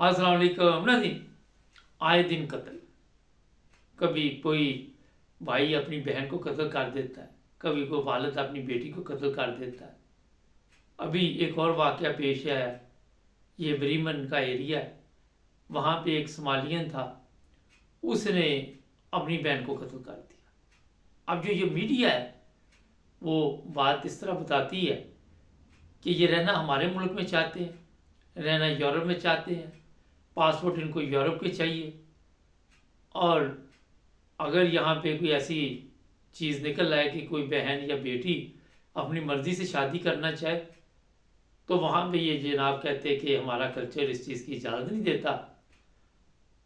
अस्सलाम वालेकुम ना जी। आए दिन कत्ल, कभी कोई भाई अपनी बहन को कत्ल कर देता है, कभी कोई वालिद अपनी बेटी को कत्ल कर देता है। अभी एक और वाक़या पेश आया, ये ब्रीमन का एरिया है, वहाँ पे एक सोमालियन था, उसने अपनी बहन को कत्ल कर दिया। अब जो ये मीडिया है वो बात इस तरह बताती है कि ये रहना हमारे मुल्क में चाहते हैं, रहना यूरोप में चाहते हैं, पासपोर्ट इनको यूरोप के चाहिए, और अगर यहाँ पे कोई ऐसी चीज़ निकल आए कि कोई बहन या बेटी अपनी मर्ज़ी से शादी करना चाहे तो वहाँ पे ये जनाब कहते हैं कि हमारा कल्चर इस चीज़ की इजाज़त नहीं देता।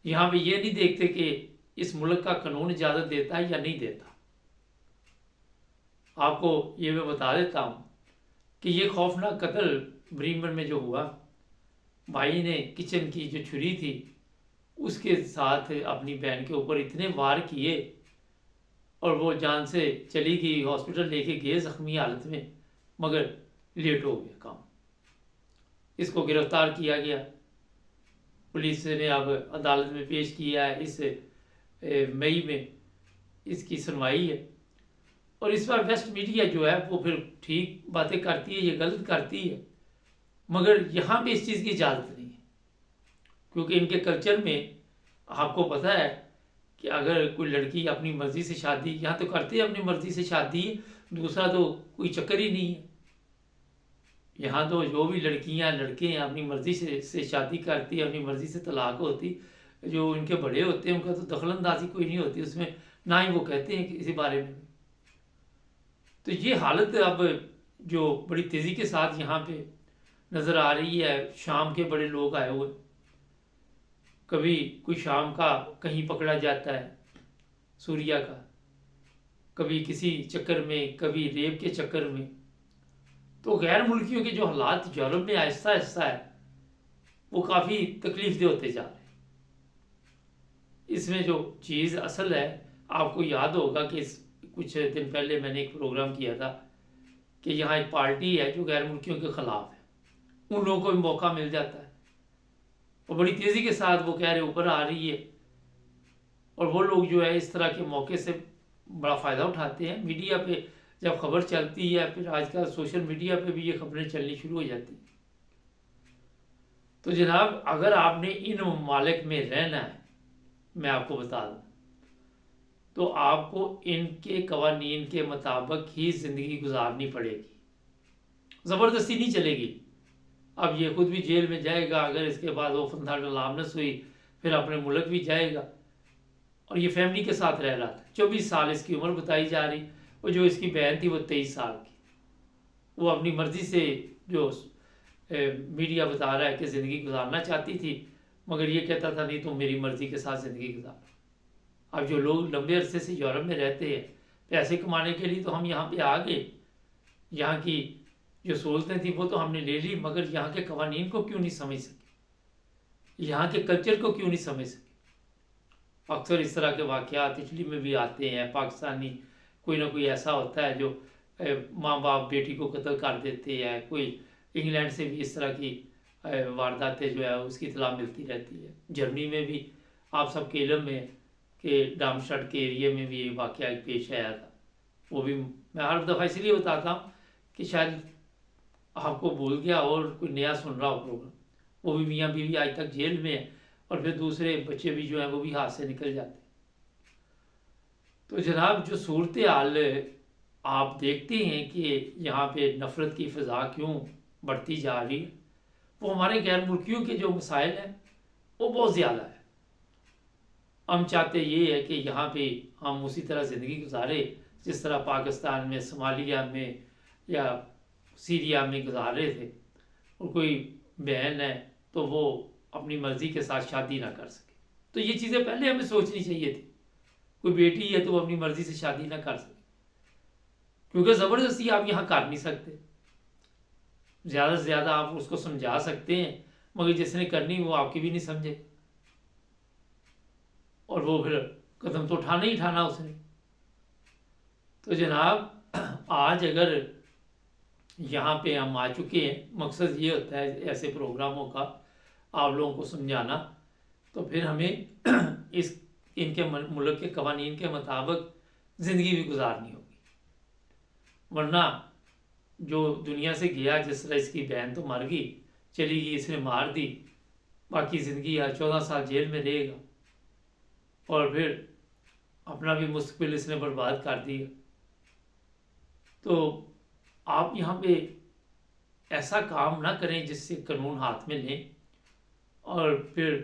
यहाँ पे ये नहीं देखते कि इस मुल्क का कानून इजाज़त देता है या नहीं देता। आपको ये मैं बता देता हूँ कि ये खौफनाक कत्ल ब्रीमन में जो हुआ, भाई ने किचन की जो छुरी थी उसके साथ अपनी बहन के ऊपर इतने वार किए और वो जान से चली गई, हॉस्पिटल लेके गए ज़ख्मी हालत में, मगर लेट हो गया काम। इसको गिरफ्तार किया गया, पुलिस ने अब अदालत में पेश किया है। इस मई में इसकी सुनवाई है। और इस बार वेस्ट मीडिया जो है वो फिर ठीक बातें करती है, ये गलत करती है, मगर यहाँ पे इस चीज़ की इजाज़त नहीं है, क्योंकि इनके कल्चर में आपको पता है कि अगर कोई लड़की अपनी मर्ज़ी से शादी, यहाँ तो करते हैं अपनी मर्ज़ी से शादी, दूसरा तो कोई चक्कर ही नहीं है। यहाँ तो जो भी लड़कियाँ लड़के हैं अपनी मर्ज़ी से शादी करती है, अपनी मर्ज़ी से तलाक होती, जो इनके बड़े होते हैं उनका तो दखलंदाजी कोई नहीं होती उसमें, ना ही वो कहते हैं किसी बारे में। तो ये हालत अब जो बड़ी तेज़ी के साथ यहाँ पे नज़र आ रही है। शाम के बड़े लोग आए हुए, कभी कोई शाम का कहीं पकड़ा जाता है सूरिया का, कभी किसी चक्कर में, कभी रेप के चक्कर में। तो गैर मुल्कियों के जो हालात यूरोप में आहिस्ता आहिस्ता है वो काफ़ी तकलीफ होते जा रहे हैं। इसमें जो चीज़ असल है, आपको याद होगा कि कुछ दिन पहले मैंने एक प्रोग्राम किया था कि यहाँ एक पार्टी है जो गैर मुल्कियों के ख़िलाफ़ है, उन लोगों को भी मौका मिल जाता है और बड़ी तेज़ी के साथ वो कह रहे ऊपर आ रही है। और वो लोग जो है इस तरह के मौके से बड़ा फ़ायदा उठाते हैं। मीडिया पे जब खबर चलती है, फिर आजकल सोशल मीडिया पे भी ये खबरें चलनी शुरू हो जाती हैं। तो जनाब, अगर आपने इन ममालिक में रहना है, मैं आपको बता दूँ, तो आपको इनके कवानीन के मुताबिक ही ज़िंदगी गुजारनी पड़ेगी, ज़बरदस्ती नहीं चलेगी। अब ये खुद भी जेल में जाएगा, अगर इसके बाद वो फंदा लामनस हुई फिर अपने मुल्क भी जाएगा। और ये फैमिली के साथ रह रहा था, 24 साल इसकी उम्र बताई जा रही, और जो इसकी बहन थी वो 23 साल की। वो अपनी मर्ज़ी से जो मीडिया बता रहा है कि ज़िंदगी गुजारना चाहती थी, मगर ये कहता था नहीं तुम मेरी मर्ज़ी के साथ ज़िंदगी गुजारो। अब जो लोग लंबे अरसे से यूरोप में रहते हैं पैसे कमाने के लिए, तो हम यहाँ पे आ गए, यहाँ की जो सहूलतें थी वो तो हमने ले ली, मगर यहाँ के कवानीन को क्यों नहीं समझ सके, यहाँ के कल्चर को क्यों नहीं समझ सके। अक्सर इस तरह के वाक़यात इटली में भी आते हैं, पाकिस्तानी कोई ना कोई ऐसा होता है जो माँ बाप बेटी को कत्ल कर देते हैं। कोई इंग्लैंड से भी इस तरह की वारदातें जो है उसकी इतला मिलती रहती है। जर्मनी में भी आप सबके इल्म में कि डार्मस्टाड के एरिया में भी ये वाक़या पेश आया था। वो भी मैं हर दफ़ा इसलिए बताता हूँ कि शायद आपको भूल गया और कोई नया सुन रहा हो प्रोग्राम। वो भी मियाँ बीवी आज तक जेल में है, और फिर दूसरे बच्चे भी जो हैं वो भी हाथ से निकल जाते। तो जनाब, जो सूरत हाल आप देखते हैं कि यहाँ पे नफ़रत की फ़ज़ा क्यों बढ़ती जा रही है, वो हमारे गैर मुल्कियों के जो मसाइल हैं वो बहुत ज़्यादा है। हम चाहते ये है कि यहाँ पे हम उसी तरह ज़िंदगी गुजारे जिस तरह पाकिस्तान में, सोमालिया में या सीरिया में गुजार रहे थे। और कोई बहन है तो वो अपनी मर्ज़ी के साथ शादी ना कर सके। तो ये चीज़ें पहले हमें सोचनी चाहिए थी। कोई बेटी है तो वो अपनी मर्ज़ी से शादी ना कर सके, क्योंकि ज़बरदस्ती आप यहाँ कर नहीं सकते। ज़्यादा से ज़्यादा आप उसको समझा सकते हैं, मगर जिसने करनी वो आपकी भी नहीं समझे, और वो फिर कदम तो उठाना ही उठाना उसने। तो जनाब, आज अगर यहाँ पे हम आ चुके हैं, मकसद ये होता है ऐसे प्रोग्रामों का, آپ لوگوں کو سمجھانا، تو پھر ہمیں ان کے ملک کے قوانین کے مطابق زندگی بھی گزارنی ہوگی، ورنہ جو دنیا سے گیا، جس طرح اس کی بہن تو مر گئی، چلی گئی، اس نے مار دی، باقی زندگی 14 سال جیل میں رہے گا، اور پھر اپنا بھی مستقبل اس نے برباد کر دیا۔ تو آپ یہاں پہ ایسا کام نہ کریں جس سے قانون ہاتھ میں لیں اور پھر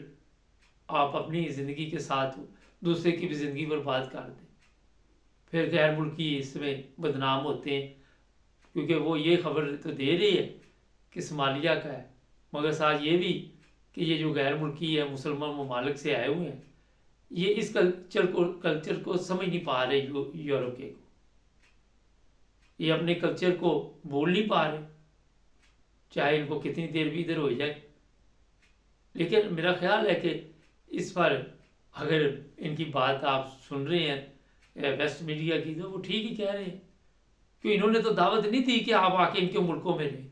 آپ اپنی زندگی کے ساتھ دوسرے کی بھی زندگی برباد کر دیں، پھر غیر ملکی اس میں بدنام ہوتے ہیں، کیونکہ وہ یہ خبر تو دے رہی ہے کہ صومالیہ کا ہے، مگر ساتھ یہ بھی کہ یہ جو غیر ملکی ہے، مسلمان ممالک سے آئے ہوئے ہیں، یہ اس کلچر کو سمجھ نہیں پا رہے، یورپ کے کو یہ اپنے کلچر کو بول نہیں پا رہے، چاہے ان کو کتنی دیر بھی ادھر ہو جائے۔ لیکن میرا خیال ہے کہ اس پر اگر ان کی بات آپ سن رہے ہیں ویسٹ میڈیا کی، تو وہ ٹھیک ہی کہہ رہے ہیں، کہ انہوں نے تو دعوت نہیں دی کہ آپ آ کے ان کے ملکوں میں رہیں،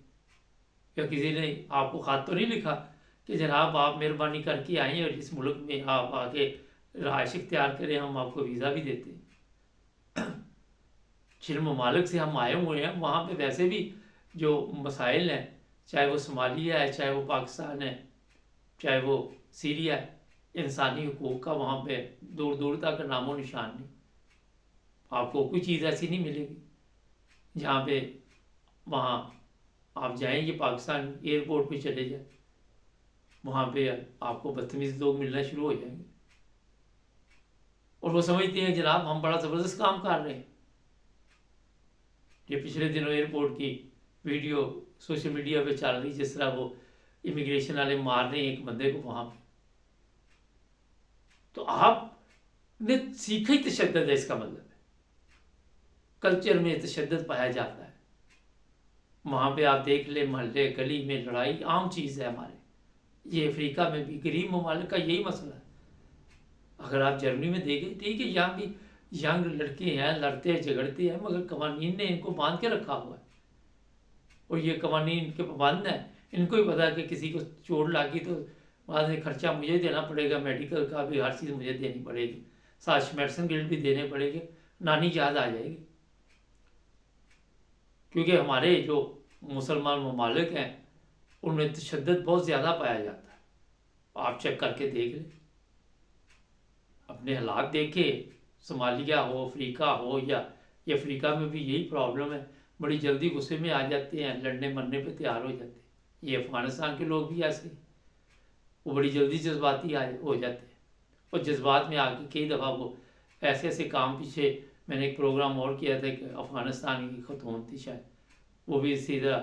یا کسی نے آپ کو خط تو نہیں لکھا کہ جناب آپ مہربانی کر کے آئیں اور اس ملک میں آپ آ کے رہائش اختیار کریں، ہم آپ کو ویزا بھی دیتے ہیں۔ جن ممالک سے ہم آئے ہوئے ہیں وہاں پہ ویسے بھی جو مسائل ہیں، چاہے وہ صومالیہ ہے، چاہے وہ پاکستان ہے، چاہے وہ سیریا ہے، انسانی حقوق کا وہاں پہ دور دور تک نام و نشان نہیں۔ آپ کو کوئی چیز ایسی نہیں ملے گی جہاں پہ وہاں آپ جائیں گے، پاکستان ایئرپورٹ پہ چلے جائیں، وہاں پہ آپ کو بدتمیز لوگ ملنا شروع ہو جائیں گے، اور وہ سمجھتے ہیں جناب ہم بڑا زبردست کام کر رہے ہیں۔ یہ پچھلے دنوں ایئرپورٹ کی ویڈیو سوشل میڈیا پہ چل رہی، جس طرح وہ امیگریشن والے مار رہے ہیں ایک بندے کو وہاں پہ۔ تو آپ نے سیکھا ہی تشدد ہے، اس کا مطلب ہے کلچر میں تشدد پایا جاتا ہے۔ وہاں پہ آپ دیکھ لیں، محلے گلی میں لڑائی عام چیز ہے ہمارے، یہ افریقہ میں بھی غریب ممالک کا یہی مسئلہ ہے۔ اگر آپ جرمنی میں دیکھیں، ٹھیک ہے یہاں بھی ینگ لڑکے ہیں، لڑتے ہیں، جھگڑتے ہیں، مگر قوانین نے ان کو باندھ کے رکھا ہوا ہے، اور یہ قوانین کے پابند ہیں۔ ان کو ہی پتا ہے کہ کسی کو چوٹ لگی تو بعد میں خرچہ مجھے دینا پڑے گا، میڈیکل کا بھی ہر چیز مجھے دینی پڑے گی، ساتھ میڈیسن بل بھی دینے پڑے گے، نانی یاد آ جائے گی۔ کیونکہ ہمارے جو مسلمان ممالک ہیں ان میں تشدد بہت زیادہ پایا جاتا ہے، آپ چیک کر کے دیکھ لیں، اپنے حالات دیکھیں، صومالیہ ہو، افریقہ ہو، یا یہ افریقہ میں بھی یہی پرابلم ہے، بڑی جلدی غصے میں آ جاتے ہیں، لڑنے مرنے پہ تیار ہو جاتے ہیں۔ یہ افغانستان کے لوگ بھی ایسے ہیں، وہ بڑی جلدی جذباتی ہو جاتے ہیں، اور جذبات میں آ کے کئی دفعہ وہ ایسے ایسے کام، پیچھے میں نے ایک پروگرام اور کیا تھا کہ افغانستان کی خاتون تھی شاید، وہ بھی اسی طرح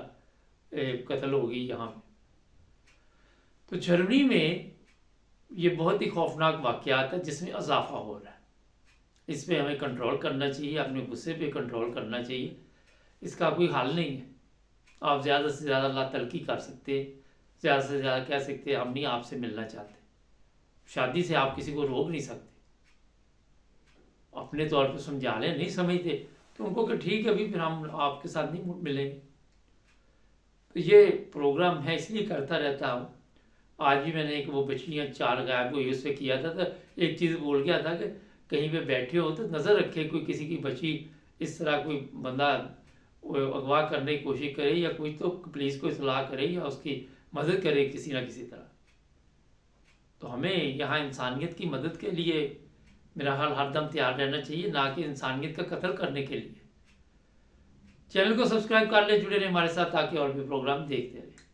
قتل ہو گئی یہاں پہ۔ تو جرمنی میں یہ بہت ہی خوفناک واقعات ہے جس میں اضافہ ہو رہا ہے، اس پہ ہمیں کنٹرول کرنا چاہیے، اپنے غصے پہ کنٹرول کرنا چاہیے، اس کا کوئی حل نہیں ہے۔ آپ زیادہ سے زیادہ اللہ تلقی کر سکتے، زیادہ سے زیادہ کہہ سکتے ہم نہیں آپ سے ملنا چاہتے، شادی سے آپ کسی کو روک نہیں سکتے، اپنے طور پہ سمجھا لیں، نہیں سمجھتے تو ان کو کہ ٹھیک ہے ابھی پھر ہم آپ کے ساتھ نہیں ملیں گے۔ تو یہ پروگرام میں اس لیے کرتا رہتا ہوں۔ آج بھی میں نے ایک وہ بچیاں 4 غائب ہوئی اس سے کیا تھا، تو ایک چیز بول گیا تھا کہ کہیں پہ بیٹھے ہو تو نظر رکھے، کوئی کسی کی بچی اس طرح کوئی بندہ اغوا کرنے کی کوشش کرے یا کوئی، تو پولیس کو اطلاع کرے یا اس کی مدد کرے کسی نہ کسی طرح۔ تو ہمیں یہاں انسانیت کی مدد کے لیے میرا حال ہر دم تیار رہنا چاہیے، نہ کہ انسانیت کا قتل کرنے کے لیے۔ چینل کو سبسکرائب کر لیں، جڑے رہیں ہمارے ساتھ تاکہ اور بھی پروگرام دیکھتے رہیں۔